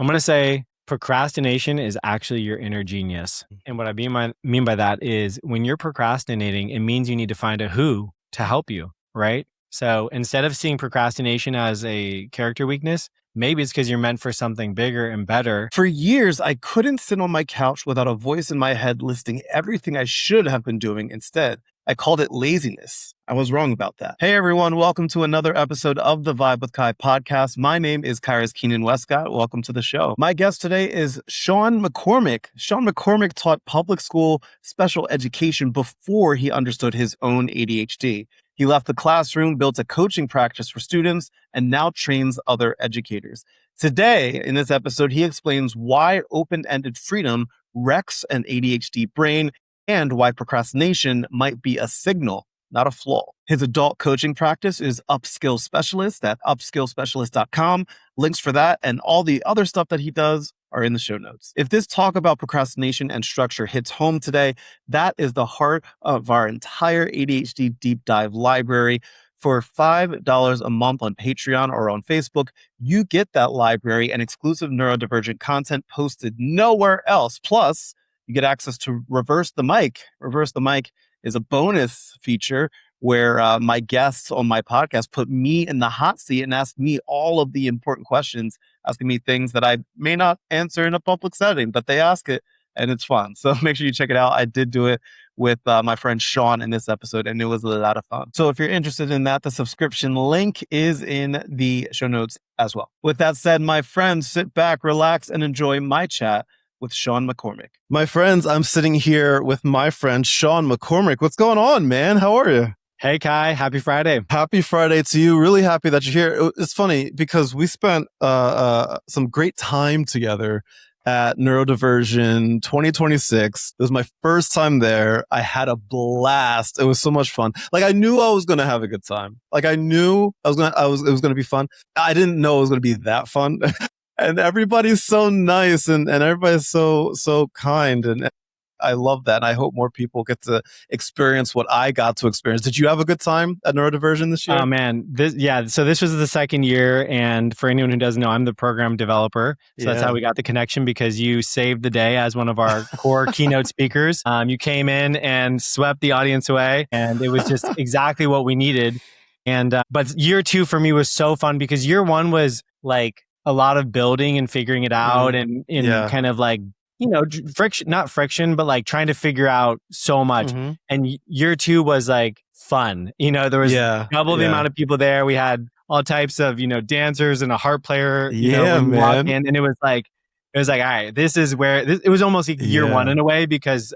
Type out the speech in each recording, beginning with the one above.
I'm going to say procrastination is actually your inner genius. And what I mean by that is when you're procrastinating, it means you need to find a who to help you, right? So instead of seeing procrastination as a character weakness, maybe it's because you're meant for something bigger and better. For years, I couldn't sit on my couch without a voice in my head listing everything I should have been doing instead. I called it laziness. I was wrong about that. Hey everyone, welcome to another episode of the Vibe with Kai podcast. My name is Kairos Keenan Westcott. Welcome to the show. My guest today is Sean McCormick. Sean McCormick taught public school special education before he understood his own ADHD. He left the classroom, built a coaching practice for students, and now trains other educators. Today, in this episode, he explains why open-ended freedom wrecks an ADHD brain and why procrastination might be a signal, not a flaw. His adult coaching practice is Upskill Specialist at upskillspecialist.com. Links for that and all the other stuff that he does are in the show notes. If this talk about procrastination and structure hits home today, that is the heart of our entire ADHD deep dive library. For $5 a month on Patreon or on Facebook, you get that library and exclusive neurodivergent content posted nowhere else. Plus, you get access to Reverse the Mic. Reverse the Mic is a bonus feature where my guests on my podcast put me in the hot seat and ask me all of the important questions, asking me things that I may not answer in a public setting, but they ask it and it's fun. So make sure you check it out. I did do it with my friend Sean in this episode, and it was a lot of fun. So if you're interested in that, the subscription link is in the show notes as well. With that said, my friends, sit back, relax, and enjoy my chat with Sean McCormick. My friends, I'm sitting here with my friend Sean McCormick. What's going on, man? How are you? Hey, Kai, happy Friday. Happy Friday to you. Really happy that you're here. It's funny because we spent some great time together at NeuroDiversion 2026. It was my first time there. I had a blast. It was so much fun. Like I knew I was going to have a good time. Like I knew it was going to be fun. I didn't know it was going to be that fun. And everybody's so nice and everybody's so kind. And I love that. And I hope more people get to experience what I got to experience. Did you have a good time at NeuroDiversion this year? Oh man, so this was the second year, and for anyone who doesn't know, I'm the program developer. So that's how we got the connection, because you saved the day as one of our core keynote speakers. You came in and swept the audience away, and it was just exactly what we needed. And but year two for me was so fun because year one was like a lot of building and figuring it out, and kind of like, not friction, but like trying to figure out so much. And year two was like fun. There was double the amount of people there. We had all types of, dancers and a harp player, when we walked in, and it was like, all right, this is where it was almost like year one in a way, because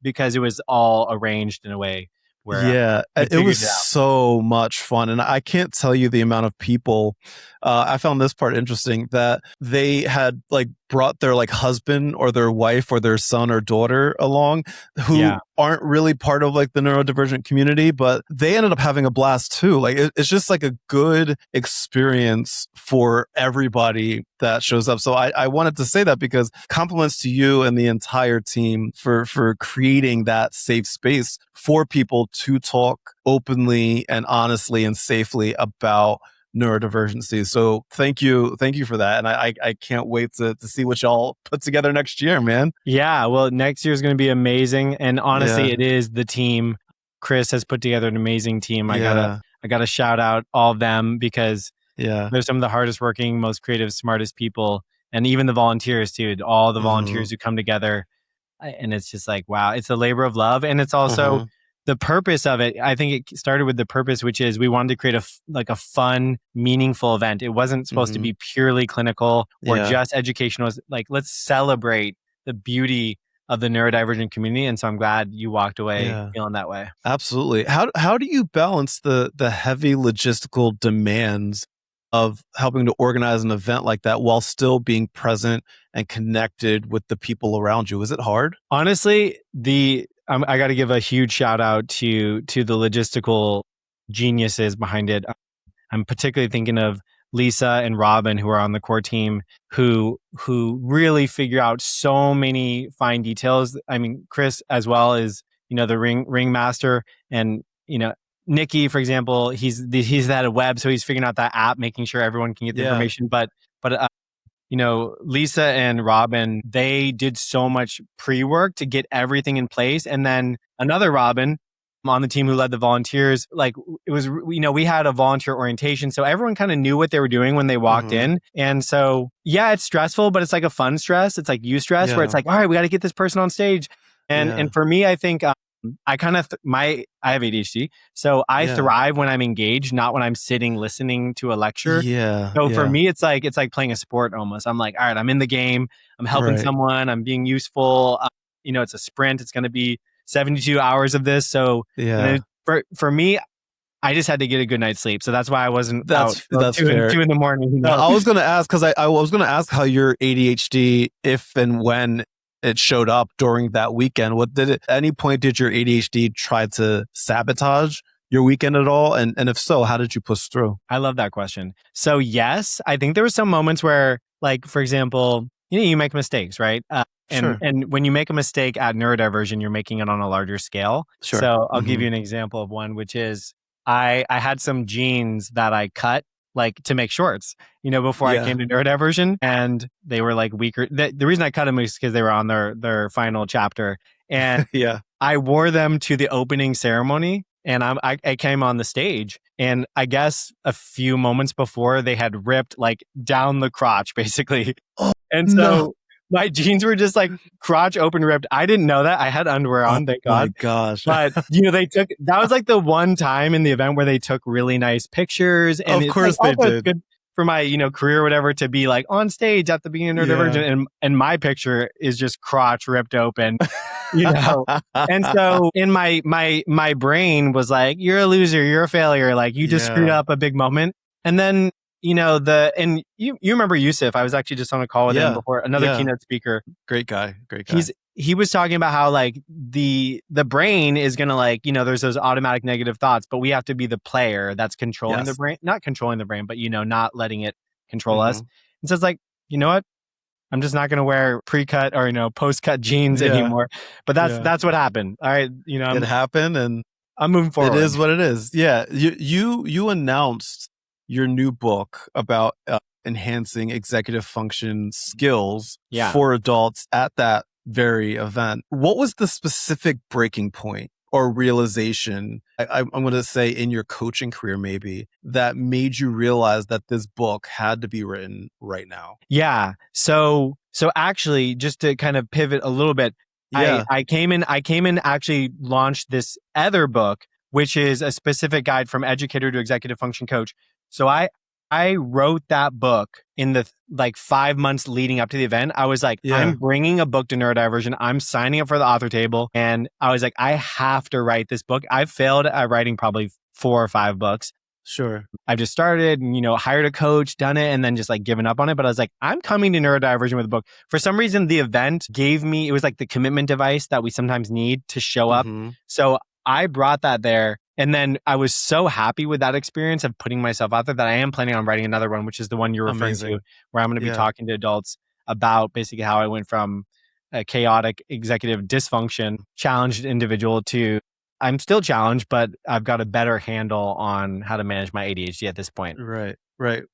it was all arranged in a way where it was so much fun. And I can't tell you the amount of people, I found this part interesting, that they had like brought their like husband or their wife or their son or daughter along who aren't really part of like the neurodivergent community, but they ended up having a blast too. Like it's just like a good experience for everybody that shows up. So I wanted to say that because compliments to you and the entire team for creating that safe space for people to talk openly and honestly and safely about neurodivergency. So thank you for that. And I can't wait to see what y'all put together next year, man. Yeah, well, next year is going to be amazing. And honestly, it is the team. Chris has put together an amazing team. I gotta shout out all of them, because they're some of the hardest working, most creative, smartest people. And even the volunteers too, all the volunteers who come together. And it's just like, wow, it's a labor of love. And it's also the purpose of it. I think it started with the purpose, which is we wanted to create a fun, meaningful event. It wasn't supposed to be purely clinical or just educational. It was like, let's celebrate the beauty of the neurodivergent community. And so I'm glad you walked away feeling that way. Absolutely. How do you balance the heavy logistical demands of helping to organize an event like that while still being present and connected with the people around you? Is it hard? Honestly, I got to give a huge shout out to the logistical geniuses behind it. I'm particularly thinking of Lisa and Robin, who are on the core team, who really figure out so many fine details. I mean, Chris as well is, the ring master, and, Nikki, for example, he's that web, so he's figuring out that app, making sure everyone can get the information. But Lisa and Robin, they did so much pre-work to get everything in place. And then another Robin on the team who led the volunteers, like it was, we had a volunteer orientation. So everyone kind of knew what they were doing when they walked in. And so, yeah, it's stressful, but it's like a fun stress. It's like you stress where it's like, all right, we got to get this person on stage. And for me, I think I kind of, I have ADHD. So I thrive when I'm engaged, not when I'm sitting listening to a lecture. So for me, it's like playing a sport almost. I'm like, all right, I'm in the game. I'm helping someone. I'm being useful. It's a sprint. It's going to be 72 hours of this. So for me, I just had to get a good night's sleep. So that's why I wasn't out fair. 2 in the morning. I was going to ask, because I was going to ask how your ADHD, if and when it showed up during that weekend. At any point did your ADHD try to sabotage your weekend at all? And if so, how did you push through? I love that question. So yes, I think there were some moments where, like, for example, you make mistakes, right? And when you make a mistake at Neurodiversion, you're making it on a larger scale. Sure. So I'll give you an example of one, which is I had some jeans that I cut like to make shorts, before I came to Neurodiversion, and they were like weaker. The reason I cut them is because they were on their final chapter, and I wore them to the opening ceremony, and I came on the stage, and I guess a few moments before they had ripped like down the crotch basically, and so my jeans were just like crotch open ripped. I didn't know that. I had underwear on, thank God. My gosh. But, that was like the one time in the event where they took really nice pictures. And of course they did. Good for my, career or whatever to be like on stage at the beginning of Neurodivergent. And my picture is just crotch ripped open, And so in my brain was like, you're a loser, you're a failure. Like you just screwed up a big moment. And then, and you remember Yusuf. I was actually just on a call with him before, another keynote speaker. Great guy. He was talking about how like the brain is going to like, there's those automatic negative thoughts, but we have to be the player that's controlling the brain, not controlling the brain, but, not letting it control us. And so it's like, you know what? I'm just not going to wear pre-cut or, post-cut jeans anymore. But that's what happened. All right. It happened and I'm moving forward. It is what it is. Yeah. You announced your new book about enhancing executive function skills for adults at that very event. What was the specific breaking point or realization, I'm going to say in your coaching career maybe, that made you realize that this book had to be written right now? Yeah. So actually, just to kind of pivot a little bit, I came in actually launched this other book, which is a specific guide from educator to executive function coach. So I wrote that book in the 5 months leading up to the event. I was like, I'm bringing a book to Neurodiversion. I'm signing up for the author table. And I was like, I have to write this book. I've failed at writing probably 4 or 5 books. Sure. I've just started and, hired a coach, done it, and then just like given up on it. But I was like, I'm coming to Neurodiversion with a book. For some reason, the event gave me, it was like the commitment device that we sometimes need to show up. So I brought that there. And then I was so happy with that experience of putting myself out there that I am planning on writing another one, which is the one you're referring to, where I'm going to be talking to adults about basically how I went from a chaotic executive dysfunction, challenged individual to I'm still challenged, but I've got a better handle on how to manage my ADHD at this point. Right.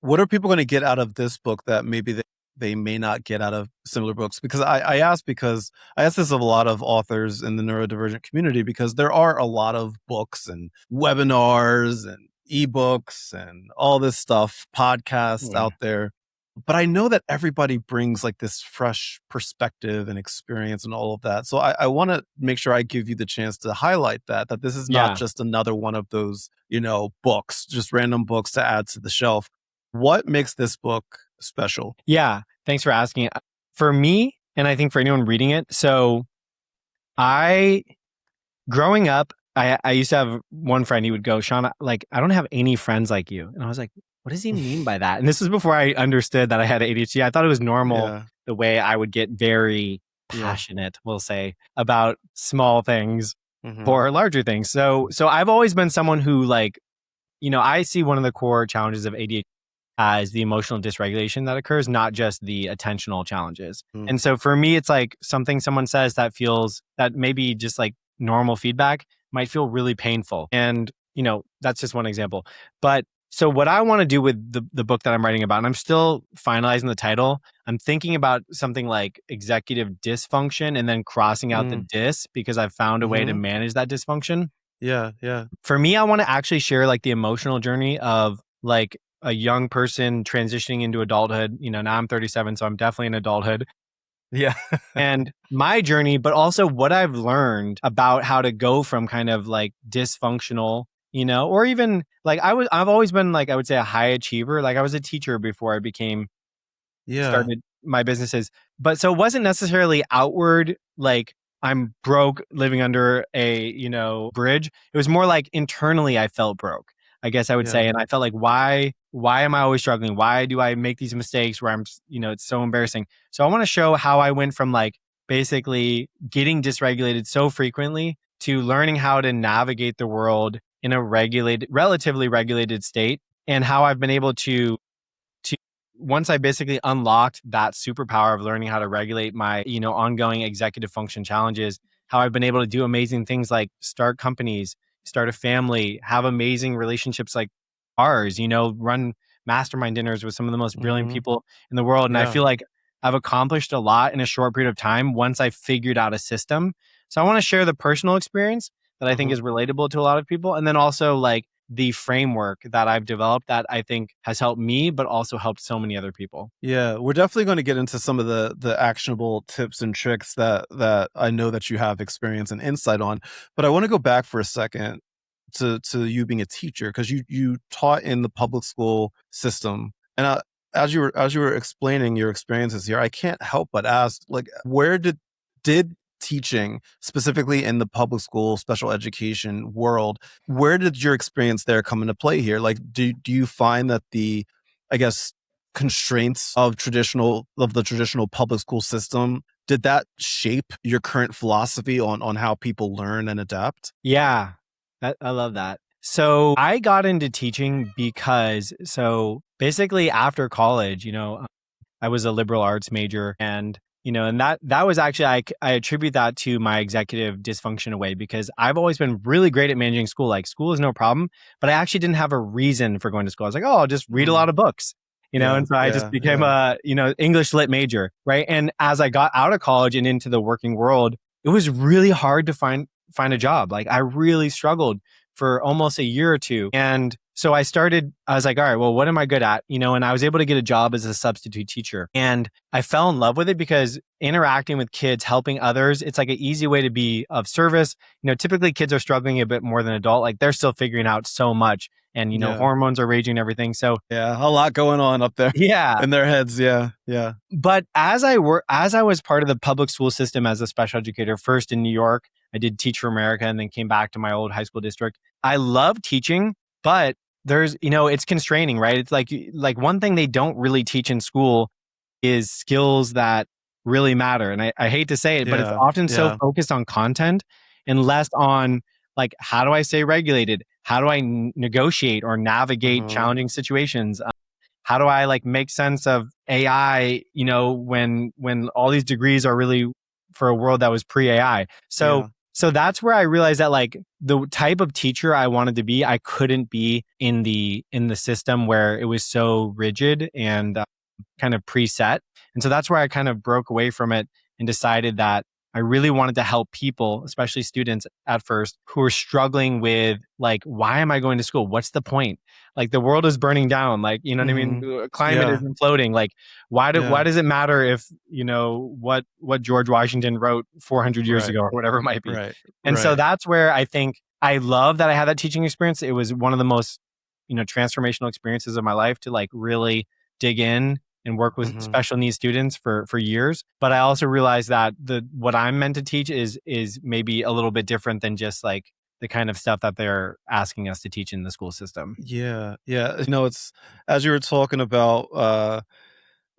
What are people going to get out of this book that maybe they may not get out of similar books? Because I ask this of a lot of authors in the neurodivergent community, because there are a lot of books and webinars and ebooks and all this stuff, podcasts out there. But I know that everybody brings like this fresh perspective and experience and all of that. So I want to make sure I give you the chance to highlight that this is not just another one of those, books, just random books to add to the shelf. What makes this book special? Yeah. Thanks for asking. For me, and I think for anyone reading it, so growing up, I used to have one friend, he would go, Sean, like, I don't have any friends like you. And I was like, what does he mean by that? And this was before I understood that I had ADHD. I thought it was normal the way I would get very passionate, we'll say, about small things for larger things. So I've always been someone who I see one of the core challenges of ADHD as the emotional dysregulation that occurs, not just the attentional challenges. And so for me, it's like something someone says that maybe just like normal feedback might feel really painful. And, that's just one example. But So what I want to do with the book that I'm writing about, and I'm still finalizing the title, I'm thinking about something like executive dysfunction and then crossing out the dis because I've found a way to manage that dysfunction. Yeah, yeah. For me, I want to actually share like the emotional journey of like a young person transitioning into adulthood. Now I'm 37, so I'm definitely in adulthood. Yeah. And my journey, but also what I've learned about how to go from kind of like dysfunctional, or even like I've always been like, I would say a high achiever. Like I was a teacher before I Yeah. started my businesses. But so it wasn't necessarily outward, like I'm broke living under a bridge. It was more like internally I felt broke, I guess I would say. Yeah. And I felt like, why am I always struggling? Why do I make these mistakes where it's so embarrassing. So I want to show how I went from like basically getting dysregulated so frequently to learning how to navigate the world in a relatively regulated state, and how I've been able to once I basically unlocked that superpower of learning how to regulate my, ongoing executive function challenges, how I've been able to do amazing things like start companies, start a family, have amazing relationships like ours, run mastermind dinners with some of the most brilliant people in the world. And I Yeah. feel like I've accomplished a lot in a short period of time once I figured out a system. So I want to share the personal experience that I think is relatable to a lot of people. And then also like the framework that I've developed that I think has helped me, but also helped so many other people. Yeah, we're definitely going to get into some of the actionable tips and tricks that I know that you have experience and insight on. But I want to go back for a second to you being a teacher, because you taught in the public school system, and as you were explaining your experiences here, I can't help but ask, like, where did teaching specifically in the public school special education world, where did your experience there come into play here? Like, do you find that the, I guess, constraints of the traditional public school system, did that shape your current philosophy on how people learn and adapt? Yeah, I love that. So I got into teaching because, so basically after college, I was a liberal arts major, and that was actually, I attribute that to my executive dysfunction away, because I've always been really great at managing school. Like school is no problem, but I actually didn't have a reason for going to school. I was like, oh, I'll just read a lot of books, Yeah, and so I just yeah, became yeah. a, English lit major. Right. And as I got out of college and into the working world, it was really hard to find a job. Like I really struggled for almost a year or two. And so I was like, all right, well, what am I good at? And I was able to get a job as a substitute teacher. And I fell in love with it because interacting with kids, helping others, it's like an easy way to be of service. Typically kids are struggling a bit more than adult. Like they're still figuring out so much, and, Yeah. hormones are raging and everything. So Yeah, a lot going on up there yeah. in their heads. Yeah, yeah. But as I was part of the public school system as a special educator, first in New York, I did Teach for America and then came back to my old high school district. I love teaching, but there's, it's constraining, right? It's like one thing they don't really teach in school is skills that really matter. And I hate to say it, but it's Yeah, often so yeah. focused on content and less on like, how do I stay regulated? How do I negotiate or navigate challenging situations? How do I like make sense of AI, when all these degrees are really for a world that was pre-AI. So Yeah. so that's where I realized that like the type of teacher I wanted to be, I couldn't be in the system where it was so rigid and kind of preset. And so that's where I kind of broke away from it and decided that I really wanted to help people, especially students at first, who are struggling with like, why am I going to school? What's the point? Like the world is burning down. Like, you know what I mean? Climate is Yeah, imploding. Like, why yeah. does it matter if, what George Washington wrote 400 years Right, ago or whatever it might be? right, And so right. that's where I think I love that I had that teaching experience. It was one of the most, transformational experiences of my life to like really dig in and work with special needs students for years. But I also realized that what I'm meant to teach is maybe a little bit different than just like the kind of stuff that they're asking us to teach in the school system. Yeah, yeah. It's, as you were talking about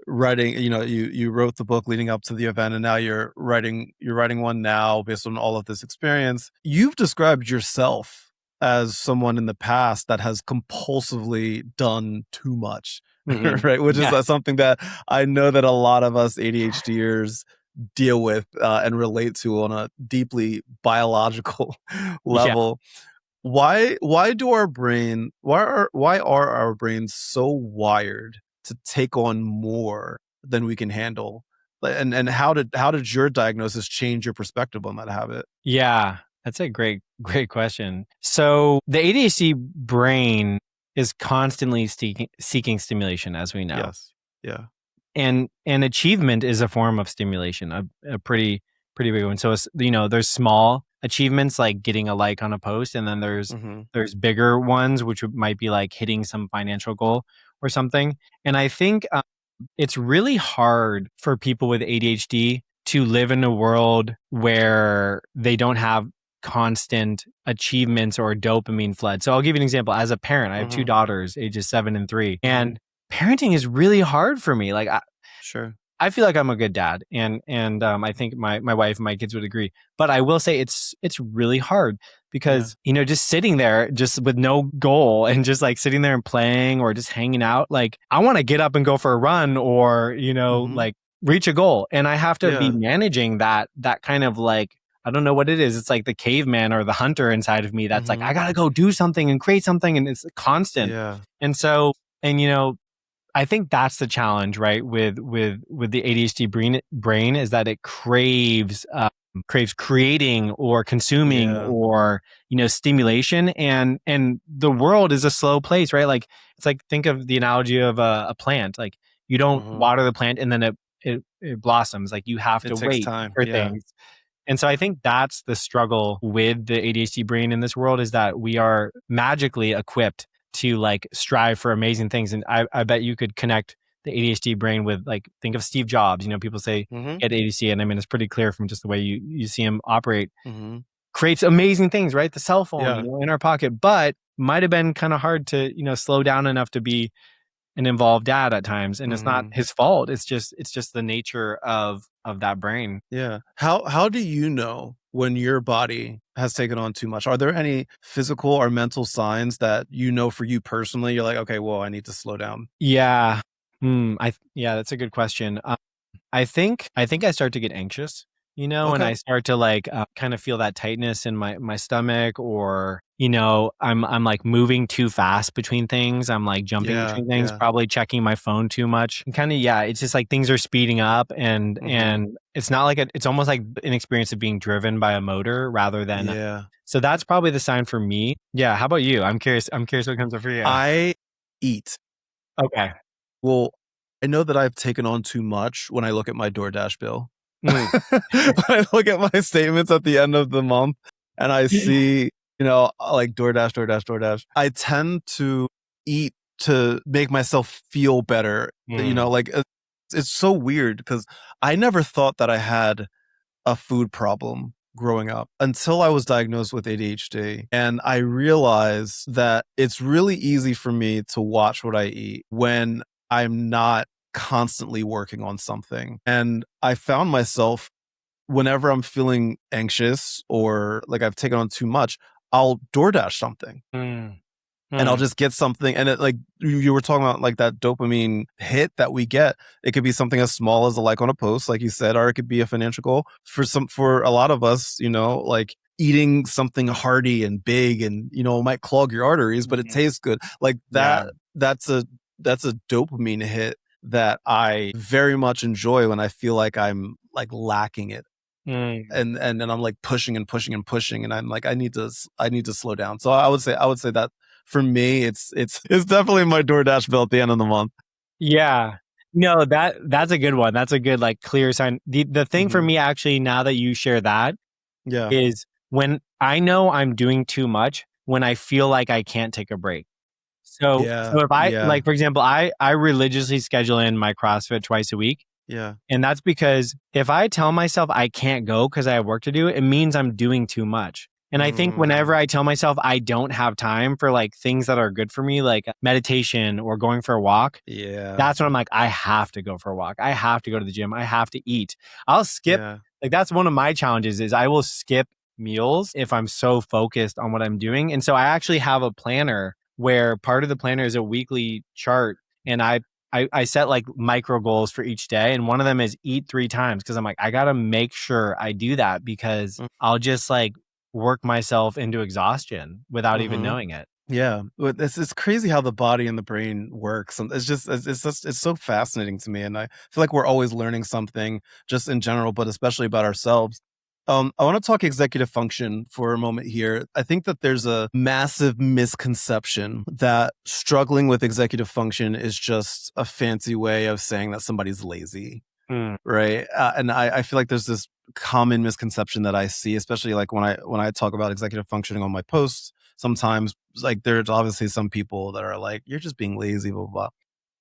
writing, you wrote the book leading up to the event, and now you're writing one now based on all of this experience. You've described yourself as someone in the past that has compulsively done too much, right? Which is Yeah. something that I know that a lot of us ADHDers deal with and relate to on a deeply biological Yeah. level. why are our brains so wired to take on more than we can handle? And how did your diagnosis change your perspective on that habit? Yeah, that's a great question. So the ADHD brain is constantly seeking stimulation, as we know. Yes. Yeah. And achievement is a form of stimulation, a pretty big one. So it's, there's small achievements like getting a like on a post, and then Mm-hmm. there's bigger ones which might be like hitting some financial goal or something. And I think it's really hard for people with ADHD to live in a world where they don't have constant achievements or dopamine flood. So I'll give you an example. As a parent, I have two Mm-hmm. daughters, ages 7 and 3, Mm-hmm. and parenting is really hard for me. Like Sure. I feel like I'm a good dad, and I think my wife and my kids would agree. But I will say it's really hard Yeah. because just sitting there just with no goal and just like sitting there and playing or just hanging out. Like I want to get up and go for a run or Mm-hmm. like reach a goal, and I have to be Yeah. managing that kind of like, I don't know what it is. It's like the caveman or the hunter inside of me that's like, Mm-hmm. I gotta go do something and create something, and it's constant. Yeah. And so, and I think that's the challenge, right? With the ADHD brain is that it craves creating or consuming Yeah. or stimulation, and the world is a slow place, right? Like it's like, think of the analogy of a plant. Like you don't Mm-hmm. water the plant and then it blossoms. Like you have It to takes wait time. for Yeah. things. And so I think that's the struggle with the ADHD brain in this world, is that we are magically equipped to like strive for amazing things. And I bet you could connect the ADHD brain with, like, think of Steve Jobs. People say Mm-hmm. he had ADHD, and I mean, it's pretty clear from just the way you see him operate. Mm-hmm. Creates amazing things, right? The cell phone, Yeah. in our pocket, but might have been kind of hard to, slow down enough to be an involved dad at times. And it's not Mm-hmm. his fault. It's just the nature of that brain. Yeah. How do you know when your body has taken on too much? Are there any physical or mental signs that for you personally, you're like, okay, well, I need to slow down? Yeah. Yeah, that's a good question. I think I start to get anxious, and Okay. I start to like kind of feel that tightness in my stomach, or I'm like moving too fast between things. I'm like jumping Yeah. between things, Yeah. probably checking my phone too much. And kind of, yeah, it's just like things are speeding up, and Mm-hmm. it's not like it's almost like an experience of being driven by a motor rather than. Yeah. So that's probably the sign for me. Yeah. How about you? I'm curious. I'm curious what comes up for you. I eat. Okay. Well, I know that I've taken on too much when I look at my DoorDash bill. Mm. When I look at my statements at the end of the month and I see, like DoorDash, DoorDash, DoorDash, I tend to eat to make myself feel better. Mm. Like it's so weird because I never thought that I had a food problem growing up until I was diagnosed with ADHD. And I realized that it's really easy for me to watch what I eat when I'm not constantly working on something. And I found myself, whenever I'm feeling anxious or like I've taken on too much, I'll DoorDash something Mm. and I'll Mm. just get something. And it, like you were talking about, like that dopamine hit that we get, it could be something as small as a like on a post, like you said, or it could be a financial goal. For a lot of us, like eating something hearty and big and, it might clog your arteries, but it Mhm. tastes good. Like Yeah. that's a dopamine hit that I very much enjoy when I feel like I'm like lacking it. Mm. And then I'm like pushing and pushing and pushing, and I'm like, I need to slow down. So I would say that for me, it's definitely my DoorDash bill at the end of the month. Yeah. No, that's a good one. That's a good, like, clear sign. The thing for Hmm. me, actually, now that you share that, Yeah. is when I know I'm doing too much, when I feel like I can't take a break. So Yeah. if I, Yeah. like, for example, I religiously schedule in my CrossFit twice a week. Yeah. And that's because if I tell myself I can't go because I have work to do, it means I'm doing too much. And I think whenever Mm, I tell myself I don't have time for like things that are good for me, like meditation or going for a walk, yeah. that's when I'm like, I have to go for a walk. I have to go to the gym. I have to eat. I'll skip. Yeah. Like, that's one of my challenges, is I will skip meals if I'm so focused on what I'm doing. And so I actually have a planner where part of the planner is a weekly chart, and I set like micro goals for each day. And one of them is eat 3 times, because I'm like, I got to make sure I do that, because Mm, I'll just like work myself into exhaustion without even knowing it. Yeah, it's crazy how the body and the brain works. It's so fascinating to me, and I feel like we're always learning something, just in general, but especially about ourselves. I want to talk executive function for a moment here. I think that there's a massive misconception that struggling with executive function is just a fancy way of saying that somebody's lazy, right? And I feel like there's this common misconception that I see, especially like when I talk about executive functioning on my posts. Sometimes, like, there's obviously some people that are like, "You're just being lazy," blah blah blah.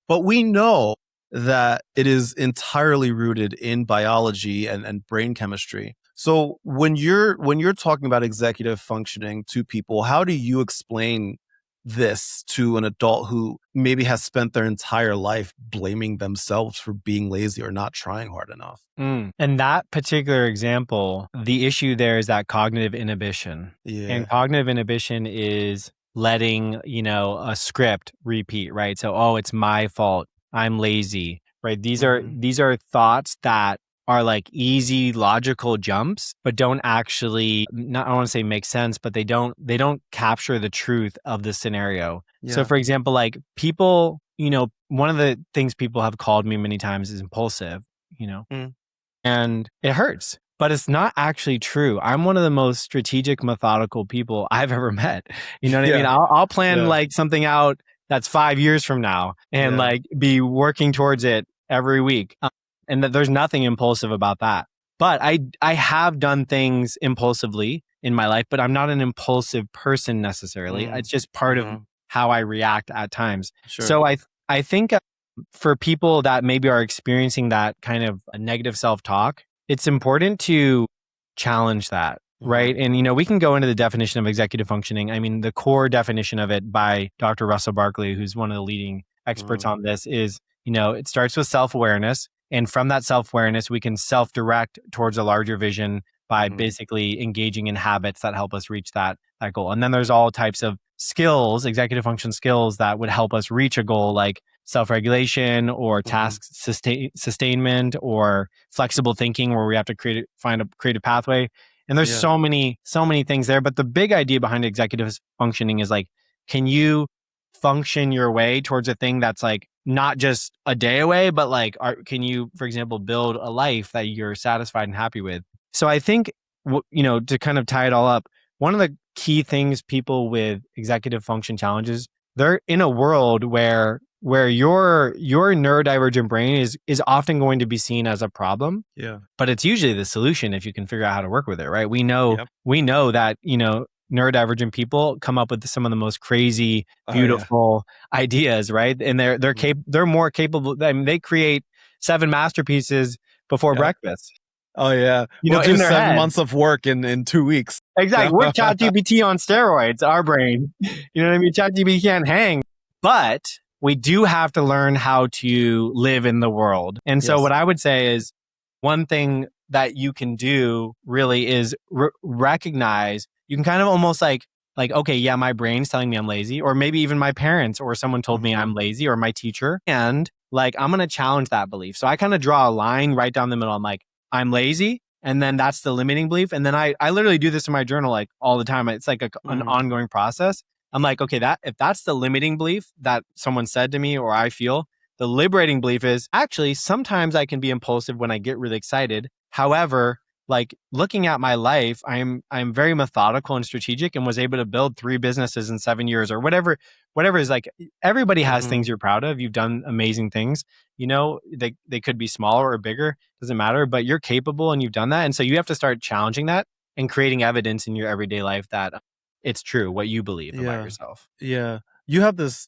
But we know that it is entirely rooted in biology and brain chemistry. So when you're talking about executive functioning to people, how do you explain this to an adult who maybe has spent their entire life blaming themselves for being lazy or not trying hard enough? And that particular example, the issue there is that cognitive inhibition. Yeah. And cognitive inhibition is letting, a script repeat, right? So, oh, it's my fault. I'm lazy, right? These are thoughts that are like easy logical jumps, but don't actually, not, I don't want to say make sense, but they don't capture the truth of the scenario. Yeah. So for example, like people, one of the things people have called me many times is impulsive, and it hurts, but it's not actually true. I'm one of the most strategic, methodical people I've ever met. You know what I mean? I'll plan like something out that's 5 years from now and like be working towards it every week. And that there's nothing impulsive about that. But I have done things impulsively in my life, but I'm not an impulsive person necessarily. It's just part of how I react at times. Sure. So I think for people that maybe are experiencing that kind of a negative self-talk, it's important to challenge that, right? And, we can go into the definition of executive functioning. I mean, the core definition of it by Dr. Russell Barkley, who's one of the leading experts on this, is, it starts with self-awareness. And from that self-awareness, we can self-direct towards a larger vision by basically engaging in habits that help us reach that goal. And then there's all types of skills, executive function skills that would help us reach a goal, like self-regulation or task sustainment or flexible thinking, where we have to create a pathway. And there's so many things there. But the big idea behind executive functioning is like, can you function your way towards a thing that's like not just a day away, but like, can you, for example, build a life that you're satisfied and happy with? So I think, to kind of tie it all up, one of the key things people with executive function challenges, they're in a world where your neurodivergent brain is often going to be seen as a problem. Yeah. But it's usually the solution if you can figure out how to work with it, right? We know that, neurodivergent people come up with some of the most crazy, beautiful ideas, right? And they're more capable. I mean, they create 7 masterpieces before breakfast. Oh yeah, we'll do 7 months of work in 2 weeks. Exactly, we're ChatGPT on steroids. Our brain, you know what I mean? ChatGPT can't hang, but we do have to learn how to live in the world. And so, what I would say is, one thing that you can do really is recognize. You can kind of almost like, okay, yeah, my brain's telling me I'm lazy, or maybe even my parents or someone told me I'm lazy, or my teacher, and like I'm gonna challenge that belief. So I kind of draw a line right down the middle. I'm like, I'm lazy. And then that's the limiting belief. And then I literally do this in my journal like all the time. It's like an ongoing process. I'm like, okay, if that's the limiting belief that someone said to me or I feel, the liberating belief is actually sometimes I can be impulsive when I get really excited. However, like looking at my life, I'm very methodical and strategic and was able to build 3 businesses in 7 years or whatever is like, everybody has things you're proud of. You've done amazing things, they could be smaller or bigger, doesn't matter, but you're capable and you've done that. And so you have to start challenging that and creating evidence in your everyday life that it's true, what you believe about yourself. Yeah. You have this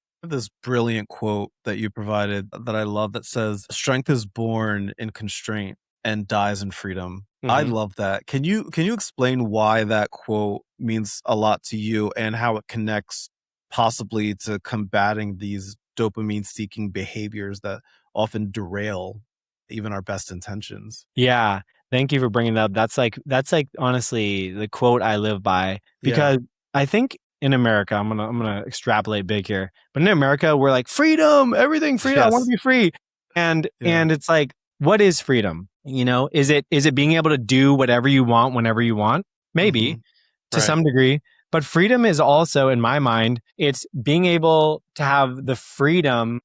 brilliant quote that you provided that I love that says, "Strength is born in constraint and dies in freedom." I love that. Can you explain why that quote means a lot to you and how it connects possibly to combating these dopamine seeking behaviors that often derail even our best intentions? Yeah. Thank you for bringing that up. That's like honestly the quote I live by, because I think in America, I'm gonna extrapolate big here, but in America, we're like, freedom, everything, freedom. I want to be free. And it's like, what is freedom? Is it being able to do whatever you want whenever you want? Maybe. to some degree. But freedom is also, in my mind, it's being able to have the freedom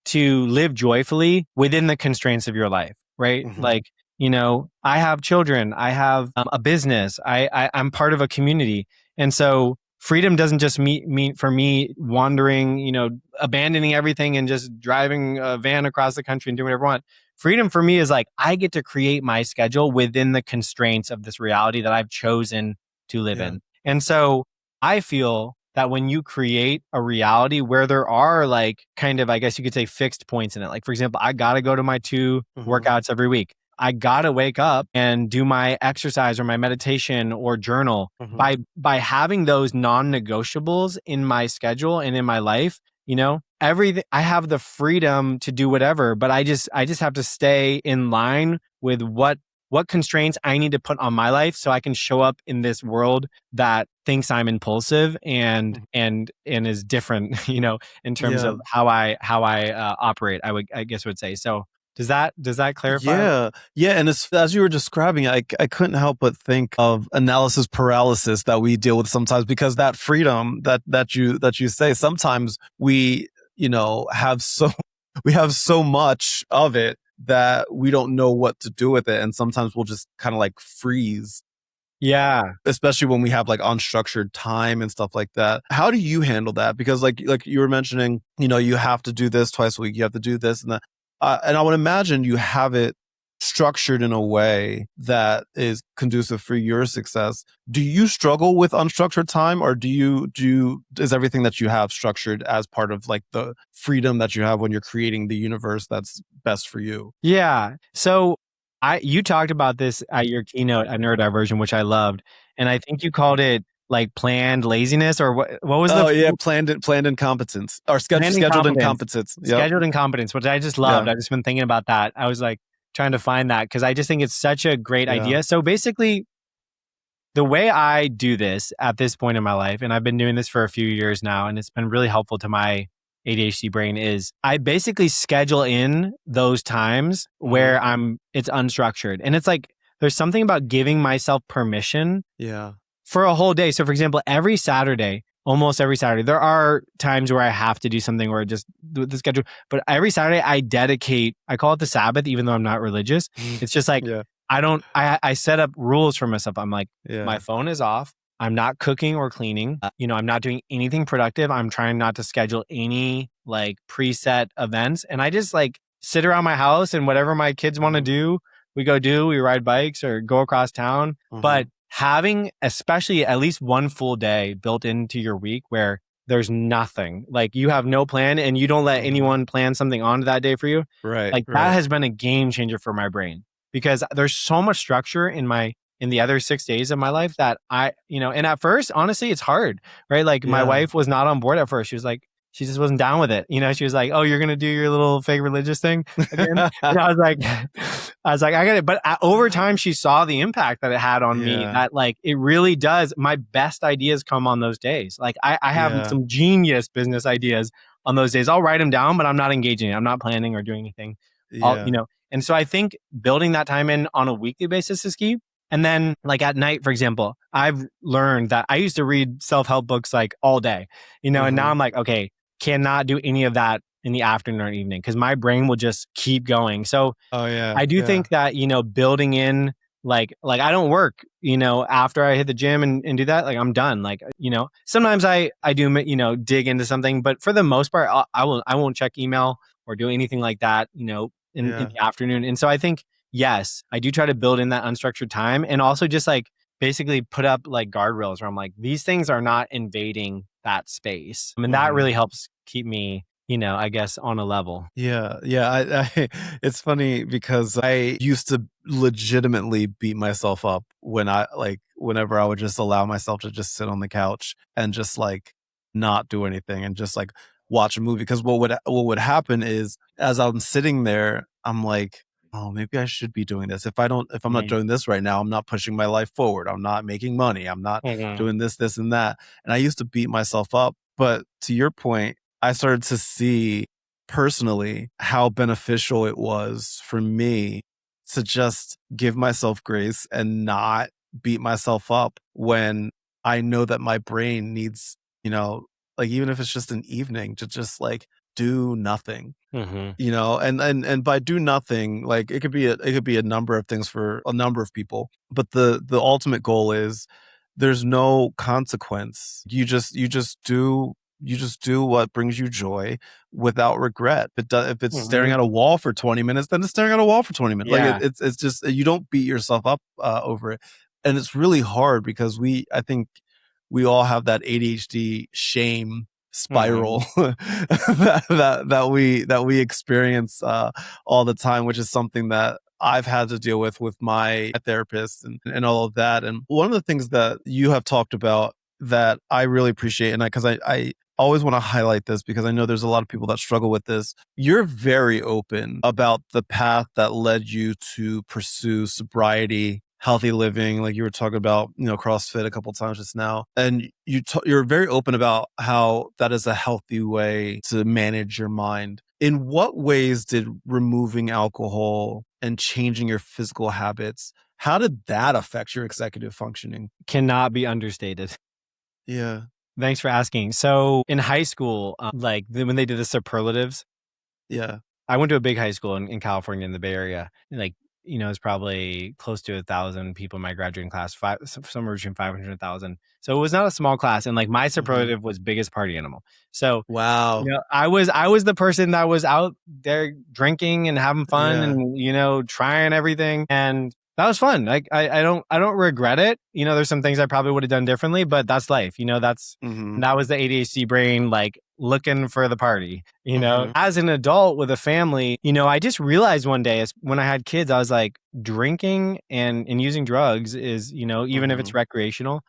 to live joyfully within the constraints of your life, right? Like, I have children, I have a business, I'm part of a community. And so freedom doesn't just mean for me wandering, abandoning everything and just driving a van across the country and doing whatever I want. Freedom for me is like, I get to create my schedule within the constraints of this reality that I've chosen to live in. And so I feel that when you create a reality where there are like kind of, I guess you could say, fixed points in it. Like, for example, I got to go to my 2 workouts every week. I got to wake up and do my exercise or my meditation or journal. By having those non-negotiables in my schedule and in my life, everything, I have the freedom to do whatever, but I just have to stay in line with what constraints I need to put on my life so I can show up in this world that thinks I'm impulsive and is different, in terms of how I operate. I guess would say. So does that clarify? Yeah. And as you were describing, I couldn't help but think of analysis paralysis that we deal with sometimes, because that freedom that you say, sometimes we, have so much of it that we don't know what to do with it. And sometimes we'll just kind of like freeze. Yeah. Especially when we have like unstructured time and stuff like that. How do you handle that? Because like you were mentioning, you have to do this twice a week. You have to do this and that. And I would imagine you have it structured in a way that is conducive for your success. Do you struggle with unstructured time, or is everything that you have structured as part of like the freedom that you have when you're creating the universe that's best for you? Yeah. So you talked about this at your keynote at NeuroDiversion, which I loved. And I think you called it like planned laziness, or what was planned incompetence, or scheduled incompetence. Scheduled incompetence, which I just loved. I've just been thinking about that. I was like trying to find that because I just think it's such a great idea. So basically, the way I do this at this point in my life, and I've been doing this for a few years now, and it's been really helpful to my ADHD brain, is I basically schedule in those times where it's unstructured. And it's like, there's something about giving myself permission for a whole day. So for example, almost every Saturday, there are times where I have to do something or just do the schedule, but every Saturday I call it the Sabbath, even though I'm not religious. It's just like, I set up rules for myself. I'm like, my phone is off. I'm not cooking or cleaning. I'm not doing anything productive. I'm trying not to schedule any like preset events. And I just like sit around my house, and whatever my kids want to do, we ride bikes or go across town. But having especially at least one full day built into your week where there's nothing, like you have no plan and you don't let anyone plan something on that day for you. That has been a game changer for my brain, because there's so much structure in the other 6 days of my life that and at first, honestly, it's hard, right? Like my wife was not on board at first. She was like, she just wasn't down with it. She was like, "Oh, you're going to do your little fake religious thing again?" And I was like, I get it. But over time, she saw the impact that it had on me, that like, it really does. My best ideas come on those days. Like I have some genius business ideas on those days. I'll write them down, but I'm not engaging. I'm not planning or doing anything. And so I think building that time in on a weekly basis is key. And then like at night, for example, I've learned that I used to read self-help books like all day, and now I'm like, okay, cannot do any of that in the afternoon or evening because my brain will just keep going. So I do think that, building in like I don't work, after I hit the gym and do that, like I'm done. Like, sometimes I do, dig into something, but for the most part, I won't check email or do anything like that, in the afternoon. And so I think, yes, I do try to build in that unstructured time, and also just like basically put up like guardrails where I'm like, these things are not invading that space. I mean, that really helps keep me, I guess, on a level. Yeah. It's funny because I used to legitimately beat myself up whenever I would just allow myself to just sit on the couch and just like not do anything and just like watch a movie. Because what would happen is, as I'm sitting there, I'm like, oh, maybe I should be doing this. If I'm not doing this right now, I'm not pushing my life forward. I'm not making money. I'm not doing this, and that. And I used to beat myself up. But to your point, I started to see personally how beneficial it was for me to just give myself grace and not beat myself up when I know that my brain needs, like even if it's just an evening to just like do nothing. And by do nothing, like it could be a number of things for a number of people, but the ultimate goal is there's no consequence. You just do what brings you joy without regret. If it's staring at a wall for 20 minutes, then it's staring at a wall for 20 minutes. Yeah. Like it's just, you don't beat yourself up over it. And it's really hard because I think we all have that ADHD shame spiral that we experience all the time, which is something that I've had to deal with my therapist and all of that. And one of the things that you have talked about that I really appreciate, and because I always want to highlight this because I know there's a lot of people that struggle with this. You're very open about the path that led you to pursue sobriety, healthy living, like you were talking about, CrossFit a couple of times just now. And you're very open about how that is a healthy way to manage your mind. In what ways did removing alcohol and changing your physical habits, how did that affect your executive functioning? Cannot be understated. Yeah. Thanks for asking. So in high school, when they did the superlatives, yeah, I went to a big high school in California in the Bay Area. It's probably close to 1,000 people in my graduating class, somewhere between 500 and 1,000. So it was not a small class. And like my superlative was biggest party animal. So wow, I was the person that was out there drinking and having fun and trying everything, and that was fun. Like I don't regret it. There's some things I probably would have done differently, but that's life. That was the ADHD brain like looking for the party. As an adult with a family, I just realized one day when I had kids, I was like, drinking and using drugs is, even if it's recreational,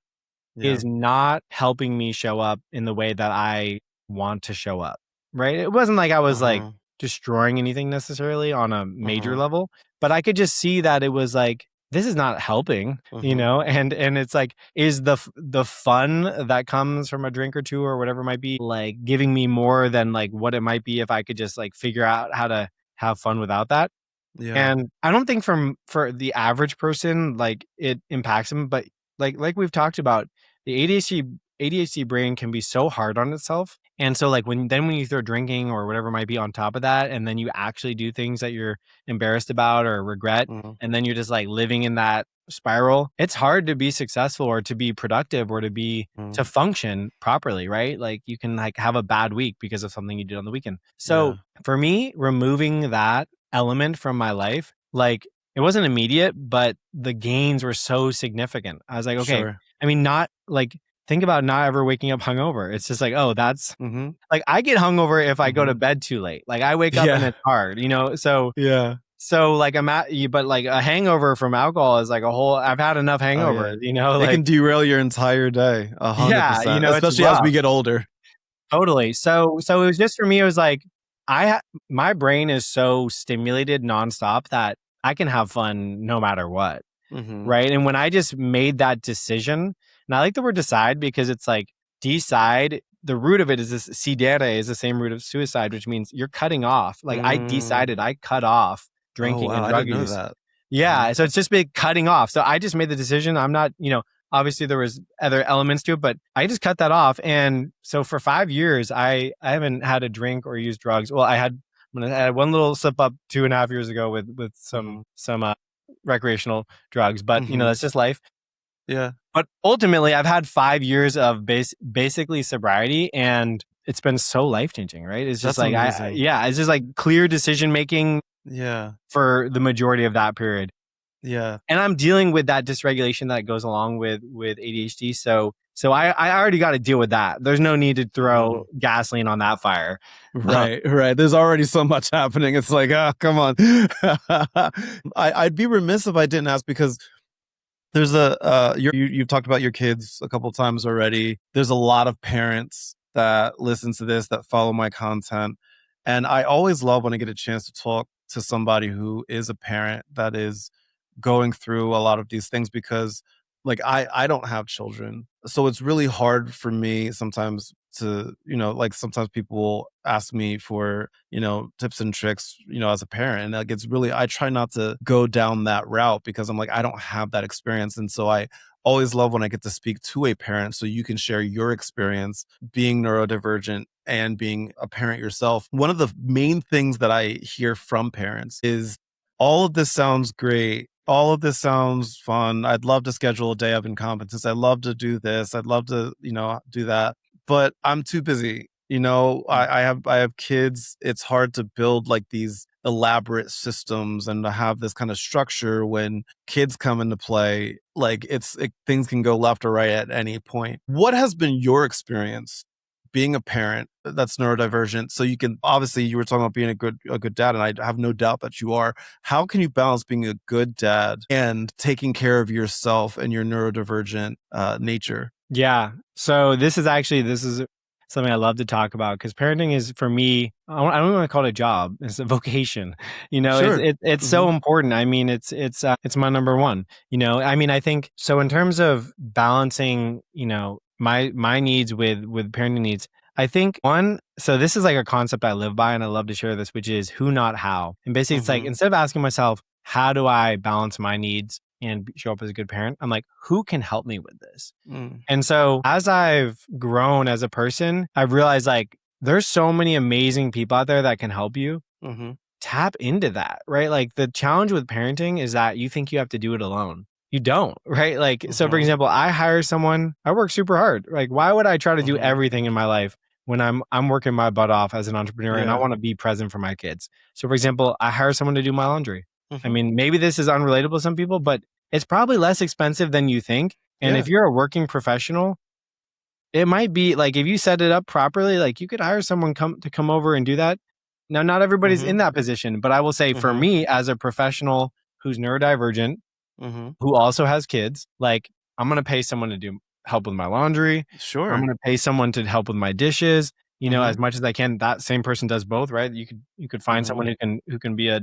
is not helping me show up in the way that I want to show up. Right. It wasn't like I was like destroying anything necessarily on a major level, but I could just see that it was like, this is not helping, and it's like, is the fun that comes from a drink or two or whatever it might be, like giving me more than like what it might be if I could just like figure out how to have fun without that. Yeah. And I don't think for the average person, like it impacts them, but like we've talked about, the ADHD brain can be so hard on itself. And so like when you throw drinking or whatever might be on top of that, and then you actually do things that you're embarrassed about or regret, and then you're just like living in that spiral, it's hard to be successful or to be productive or to function properly, right? Like you can like have a bad week because of something you did on the weekend. So for me, removing that element from my life, like it wasn't immediate, but the gains were so significant. I was like, okay, Sure. I mean, not like, think about not ever waking up hungover. It's just like, oh, that's like, I get hungover if I go to bed too late. Like I wake up and it's hard, so so like I'm at you, but like a hangover from alcohol is like I've had enough hangovers, it can derail your entire day 100%, especially as we get older. Totally. So it was just, for me, it was like, my brain is so stimulated nonstop that I can have fun no matter what. Right. And when I just made that decision, and I like the word decide because it's like decide, the root of it is this, sidere is the same root of suicide, which means you're cutting off. Like I decided, I cut off drinking and drug I didn't use. know that. Yeah. So it's just big cutting off. So I just made the decision. I'm not, obviously there was other elements to it, but I just cut that off. And so for 5 years, I haven't had a drink or use drugs. Well, I had one little slip up 2.5 years ago with some recreational drugs, but that's just life. Yeah. But ultimately, I've had 5 years of basically sobriety, and it's been so life-changing, right? It's just That's like, amazing. it's just like clear decision-making Yeah. for the majority of that period. Yeah. And I'm dealing with that dysregulation that goes along with ADHD. So I already got to deal with that. There's no need to throw gasoline on that fire. Right. There's already so much happening. It's like, come on. I'd be remiss if I didn't ask, because there's you've talked about your kids a couple of times already. There's a lot of parents that listen to this, that follow my content. And I always love when I get a chance to talk to somebody who is a parent that is going through a lot of these things, because like I don't have children. So it's really hard for me sometimes to, like sometimes people will ask me for, tips and tricks, as a parent. And like, it's really, I try not to go down that route because I'm like, I don't have that experience. And so I always love when I get to speak to a parent so you can share your experience being neurodivergent and being a parent yourself. One of the main things that I hear from parents is all of this sounds great. All of this sounds fun. I'd love to schedule a day of incompetence. I'd love to do this. I'd love to, do that. But I'm too busy. I have kids. It's hard to build like these elaborate systems and to have this kind of structure when kids come into play. Like things can go left or right at any point. What has been your experience being a parent that's neurodivergent? So you can, obviously you were talking about being a good dad, and I have no doubt that you are. How can you balance being a good dad and taking care of yourself and your neurodivergent nature? Yeah. So this is something I love to talk about because parenting is, for me, I don't want to call it a job. It's a vocation. Sure. It's so important. I mean, it's my number one. I mean, I think so in terms of balancing, my needs with parenting needs. I think so this is like a concept I live by and I love to share this, which is who, not how. And basically it's like, instead of asking myself, how do I balance my needs and show up as a good parent? I'm like, who can help me with this? And so as I've grown as a person, I've realized like there's so many amazing people out there that can help you. Tap into that, right? Like the challenge with parenting is that you think you have to do it alone. You don't, right? Like, so for example, I hire someone, I work super hard. Like, why would I try to do everything in my life when I'm working my butt off as an entrepreneur and I want to be present for my kids? So for example, I hire someone to do my laundry. I mean, maybe this is unrelatable to some people, but it's probably less expensive than you think. And if you're a working professional, it might be like, if you set it up properly, like you could hire someone to come over and do that. Now, not everybody's in that position, but I will say for me as a professional who's neurodivergent, who also has kids, like I'm going to pay someone to help with my laundry. Sure. I'm going to pay someone to help with my dishes, as much as I can. That same person does both, right? You could find someone who can be a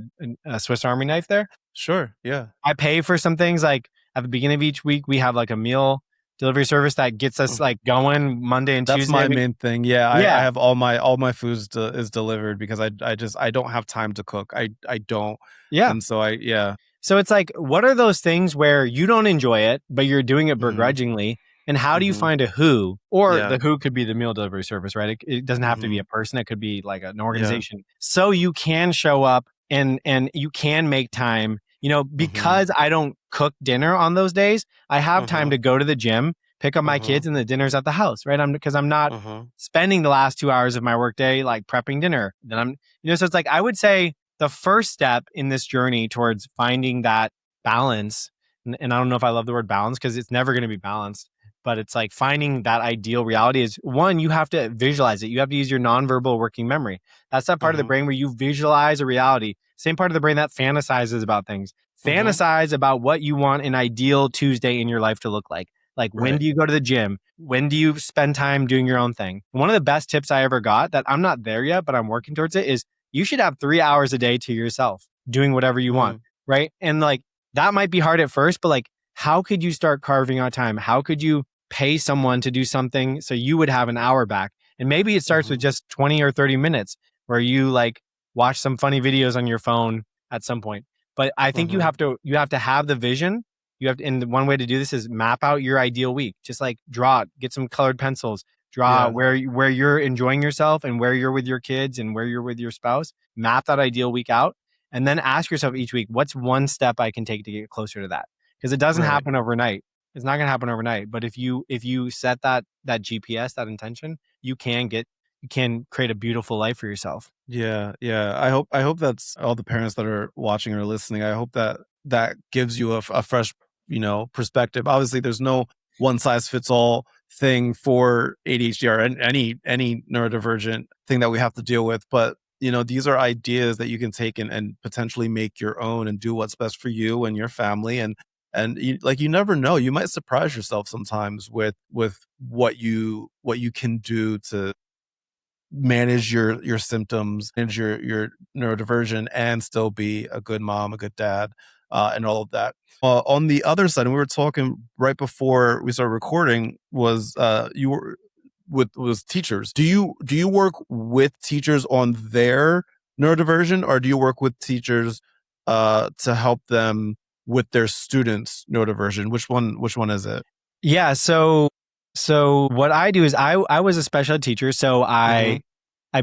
Swiss Army knife there. Sure. Yeah. I pay for some things, like at the beginning of each week, we have like a meal delivery service that gets us like going Monday and Tuesday. That's my main thing. Yeah. I have all my foods is delivered because I don't have time to cook. I don't. Yeah. And so So it's like, what are those things where you don't enjoy it, but you're doing it begrudgingly? And how do you find a who? Or the who could be the meal delivery service, right? It doesn't have to be a person. It could be like an organization. So you can show up and you can make time, because I don't cook dinner on those days. I have time to go to the gym, pick up my kids, and the dinner's at the house, right? Because I'm not spending the last 2 hours of my workday like prepping dinner. Then I'm, so it's like, I would say the first step in this journey towards finding that balance, and I don't know if I love the word balance because it's never going to be balanced, but it's like finding that ideal reality is, one, you have to visualize it. You have to use your nonverbal working memory. That's that part of the brain where you visualize a reality. Same part of the brain that fantasizes about things. Fantasize about what you want an ideal Tuesday in your life to look like. Like, when do you go to the gym? When do you spend time doing your own thing? One of the best tips I ever got, that I'm not there yet, but I'm working towards it, is you should have 3 hours a day to yourself doing whatever you want, right? And like, that might be hard at first, but like, how could you start carving out time? How could you pay someone to do something so you would have an hour back? And maybe it starts with just 20 or 30 minutes where you like watch some funny videos on your phone at some point. But I think you have to have the vision. And one way to do this is map out your ideal week. Just like draw it, get some colored pencils, draw where you're enjoying yourself and where you're with your kids and where you're with your spouse. Map that ideal week out, and then ask yourself each week, what's one step I can take to get closer to that? Because it doesn't happen overnight. It's not going to happen overnight. But if you set that GPS, that intention, you can create a beautiful life for yourself. Yeah. I hope that's all the parents that are watching or listening. I hope that gives you a fresh, perspective. Obviously, there's no one size fits all thing for ADHD or any neurodivergent thing that we have to deal with. But, these are ideas that you can take and potentially make your own and do what's best for you and your family. And you never know, you might surprise yourself sometimes with what you can do to manage your symptoms, manage your neurodiversion, and still be a good mom, a good dad, and all of that. On the other side, and we were talking right before we started recording, was with teachers. Do you work with teachers on their neurodiversion, or do you work with teachers to help them with their students' neurodiversion? Which one is it? Yeah. So what I do is I was a special ed teacher. So I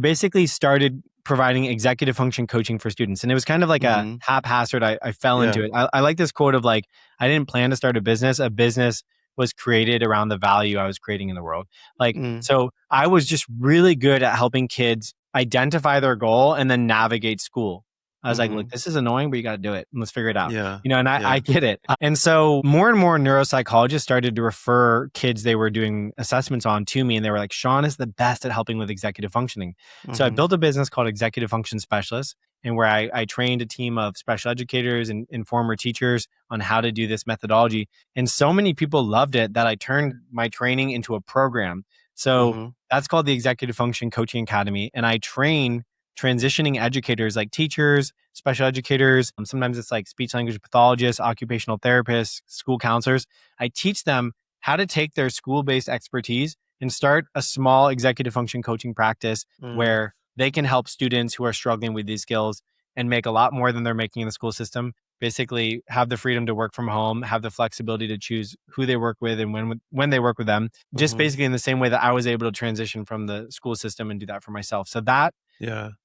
basically started providing executive function coaching for students. And it was kind of like a haphazard. I fell into it. I like this quote of like, I didn't plan to start a business. A business was created around the value I was creating in the world. Like, so I was just really good at helping kids identify their goal and then navigate school. I was like, look, this is annoying, but you got to do it. And let's figure it out. Yeah. And I get it. And so more and more neuropsychologists started to refer kids they were doing assessments on to me. And they were like, Sean is the best at helping with executive functioning. So I built a business called Executive Function Specialists, and where I trained a team of special educators and former teachers on how to do this methodology. And so many people loved it that I turned my training into a program. So that's called the Executive Function Coaching Academy. And I train transitioning educators like teachers, special educators. Sometimes it's like speech language pathologists, occupational therapists, school counselors. I teach them how to take their school-based expertise and start a small executive function coaching practice where they can help students who are struggling with these skills and make a lot more than they're making in the school system. Basically have the freedom to work from home, have the flexibility to choose who they work with and when they work with them, just basically in the same way that I was able to transition from the school system and do that for myself. So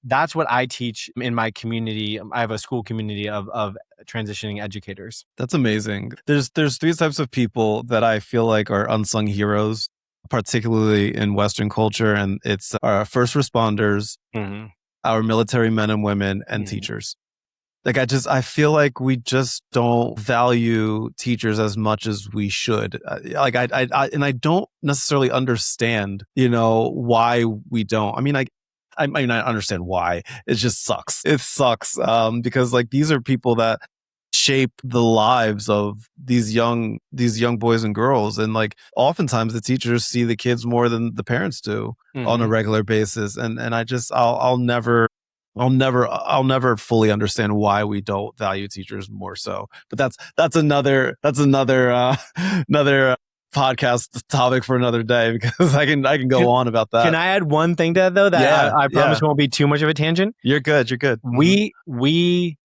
that's what I teach in my community. I have a school community of transitioning educators. That's amazing. There's three types of people that I feel like are unsung heroes, particularly in Western culture, and it's our first responders, our military men and women, and teachers. Like I feel like we just don't value teachers as much as we should. Like I don't necessarily understand, why we don't. I mean, I might not understand why. It just sucks. It sucks because like these are people that shape the lives of these young boys and girls, and like oftentimes the teachers see the kids more than the parents do on a regular basis. And I'll never fully understand why we don't value teachers more so. But that's another another podcast topic for another day, because I can go on about that. Can I add one thing to that though? That I promise won't be too much of a tangent. You're good. We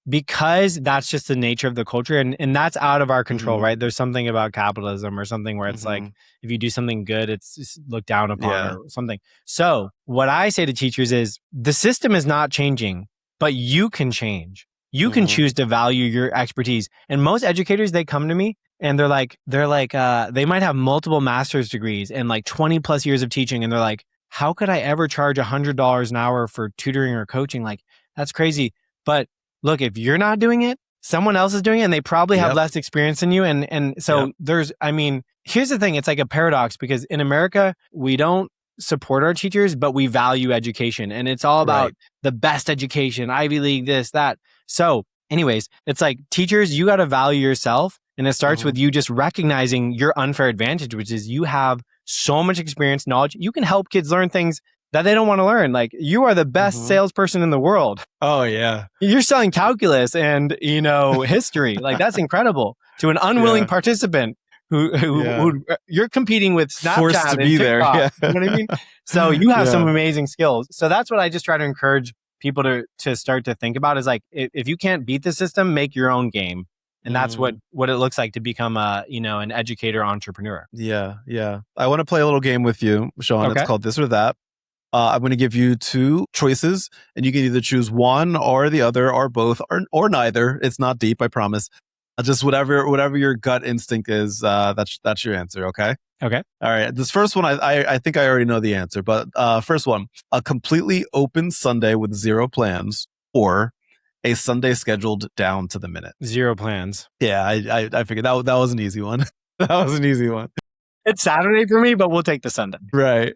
because that's just the nature of the culture, and that's out of our control, right? There's something about capitalism or something where it's like if you do something good, it's looked down upon or something. So what I say to teachers is the system is not changing, but you can change. You can choose to value your expertise. And most educators, they come to me and they're like, they might have multiple master's degrees and like 20 plus years of teaching. And they're like, how could I ever charge $100 an hour for tutoring or coaching? Like, that's crazy. But look, if you're not doing it, someone else is doing it, and they probably have less experience than you. And so here's the thing. It's like a paradox, because in America, we don't support our teachers, but we value education, and it's all about the best education, Ivy League, this, that. So anyways, it's like teachers, you got to value yourself. And it starts with you just recognizing your unfair advantage, which is you have so much experience, knowledge. You can help kids learn things that they don't want to learn. Like, you are the best salesperson in the world. Oh yeah. You're selling calculus and, history. Like, that's incredible to an unwilling participant who you're competing with Snapchat forced to be there. Yeah. You know what I mean? So you have some amazing skills. So that's what I just try to encourage people to start to think about, is like, if you can't beat the system, make your own game. And that's what it looks like to become an educator entrepreneur. Yeah. I want to play a little game with you, Sean. Okay. It's called This or That. I'm going to give you two choices, and you can either choose one or the other or both or neither. It's not deep, I promise. Just whatever your gut instinct is, that's your answer. Okay. Okay. All right. This first one, I think I already know the answer, but first one: a completely open Sunday with zero plans, or a Sunday scheduled down to the minute. Zero plans. Yeah, I figured that was an easy one. That was an easy one. It's Saturday for me, but we'll take the Sunday. Right.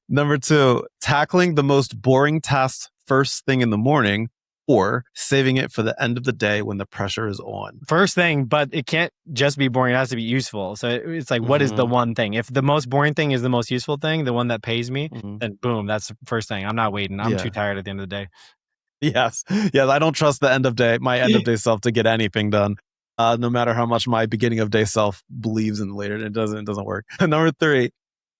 Number two: tackling the most boring tasks first thing in the morning, or saving it for the end of the day when the pressure is on. First thing, but it can't just be boring. It has to be useful. So it's like, what is the one thing? If the most boring thing is the most useful thing, the one that pays me, then boom, that's the first thing. I'm not waiting. I'm too tired at the end of the day. Yes. I don't trust my end of day self to get anything done. No matter how much my beginning of day self believes in later, it doesn't work. Number three: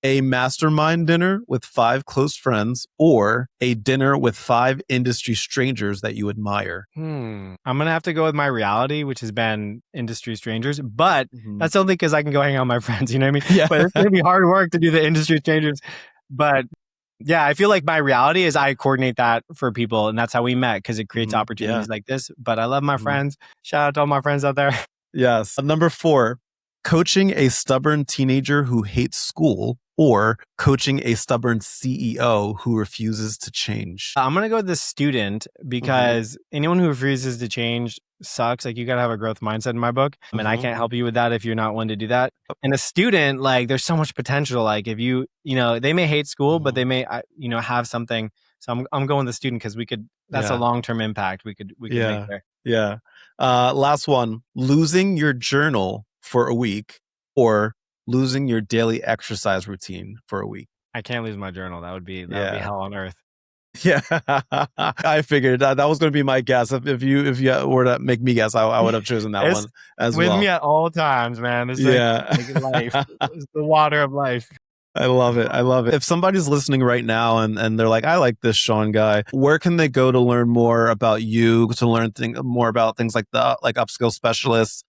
A mastermind dinner with 5 close friends or a dinner with 5 industry strangers that you admire? I'm going to have to go with my reality, which has been industry strangers, but that's only because I can go hang out with my friends, you know what I mean? Yeah. But it's going to be hard work to do the industry strangers. But yeah, I feel like my reality is I coordinate that for people, and that's how we met because it creates opportunities like this. But I love my friends. Shout out to all my friends out there. Yes. Number 4, coaching a stubborn teenager who hates school or coaching a stubborn CEO who refuses to change. I'm going to go with the student because anyone who refuses to change sucks. Like, you got to have a growth mindset in my book. And I can't help you with that if you're not one to do that. And a student, like, there's so much potential. Like, if they may hate school, but they may, have something. So I'm going the student because that's a long-term impact we could make there. Yeah. Last one, losing your journal for a week or losing your daily exercise routine for a week. I can't lose my journal. That would be hell on earth. Yeah, I figured that was going to be my guess. If you were to make me guess, I would have chosen that one as well. With me at all times, man. It's like life. It's the water of life. I love it. If somebody's listening right now and they're like, I like this Sean guy, where can they go to learn more about you, to learn more about things like upskill specialists?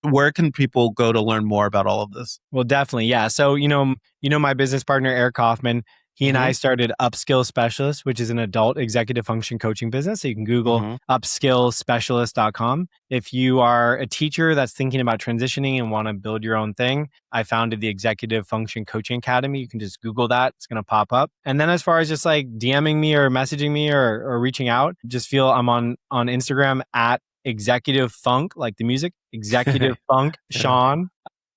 Where can people go to learn more about all of this? Well, definitely. Yeah. So, my business partner, Eric Kaufman, he and I started Upskill Specialist, which is an adult executive function coaching business. So you can Google upskillspecialist.com. If you are a teacher that's thinking about transitioning and want to build your own thing, I founded the Executive Function Coaching Academy. You can just Google that. It's going to pop up. And then as far as just like DMing me or messaging me or reaching out, just feel I'm on Instagram at Executive Funk, like the music, Executive Funk, Sean.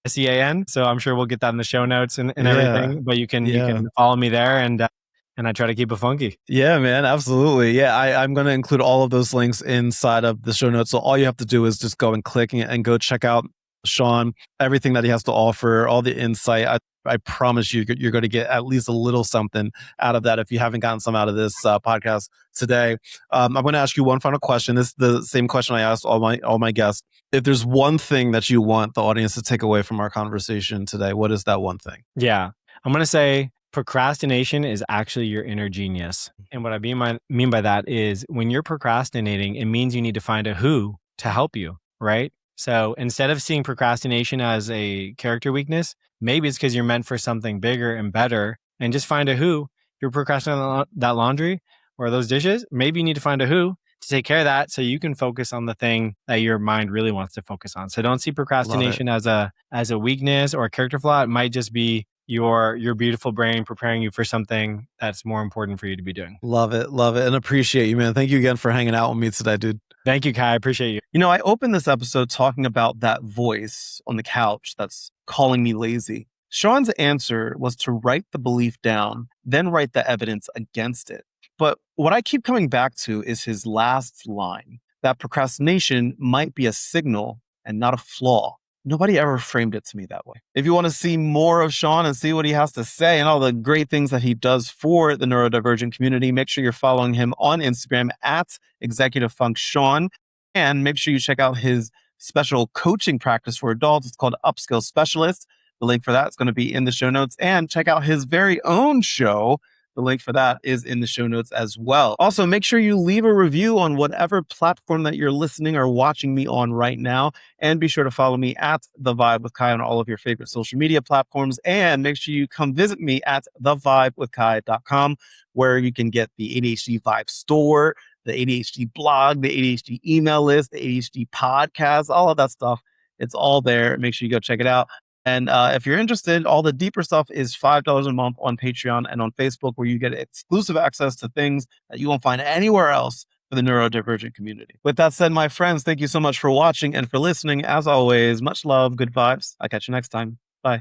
SEAN. So I'm sure we'll get that in the show notes and everything. But you can follow me there and I try to keep it funky. Yeah, man, absolutely. Yeah, I'm going to include all of those links inside of the show notes. So all you have to do is just go and click and go check out Sean, everything that he has to offer, all the insight. I promise you're going to get at least a little something out of that if you haven't gotten some out of this podcast today. I'm going to ask you one final question. This is the same question I asked all my guests. If there's one thing that you want the audience to take away from our conversation today, what is that one thing? Yeah, I'm going to say procrastination is actually your inner genius. And what I mean by that is when you're procrastinating, it means you need to find a who to help you, right? So instead of seeing procrastination as a character weakness, maybe it's because you're meant for something bigger and better, and just find a who. You're procrastinating that laundry or those dishes. Maybe you need to find a who to take care of that so you can focus on the thing that your mind really wants to focus on. So don't see procrastination as a weakness or a character flaw. It might just be your beautiful brain preparing you for something that's more important for you to be doing. Love it. And appreciate you, man. Thank you again for hanging out with me today, dude. Thank you, Kai. I appreciate you. I opened this episode talking about that voice on the couch that's calling me lazy. Sean's answer was to write the belief down, then write the evidence against it. But what I keep coming back to is his last line, that procrastination might be a signal and not a flaw. Nobody ever framed it to me that way. If you want to see more of Sean and see what he has to say and all the great things that he does for the neurodivergent community, make sure you're following him on Instagram at Executive Funk Sean. And make sure you check out his special coaching practice for adults. It's called Upskill Specialist. The link for that is going to be in the show notes. And check out his very own show. The link for that is in the show notes as well. Also, make sure you leave a review on whatever platform that you're listening or watching me on right now. And be sure to follow me at The Vibe with Kai on all of your favorite social media platforms. And make sure you come visit me at thevibewithkai.com, where you can get the ADHD Vibe store, the ADHD blog, the ADHD email list, the ADHD podcast, all of that stuff. It's all there. Make sure you go check it out. And if you're interested, all the deeper stuff is $5 a month on Patreon and on Facebook, where you get exclusive access to things that you won't find anywhere else for the neurodivergent community. With that said, my friends, thank you so much for watching and for listening. As always, much love, good vibes. I'll catch you next time. Bye.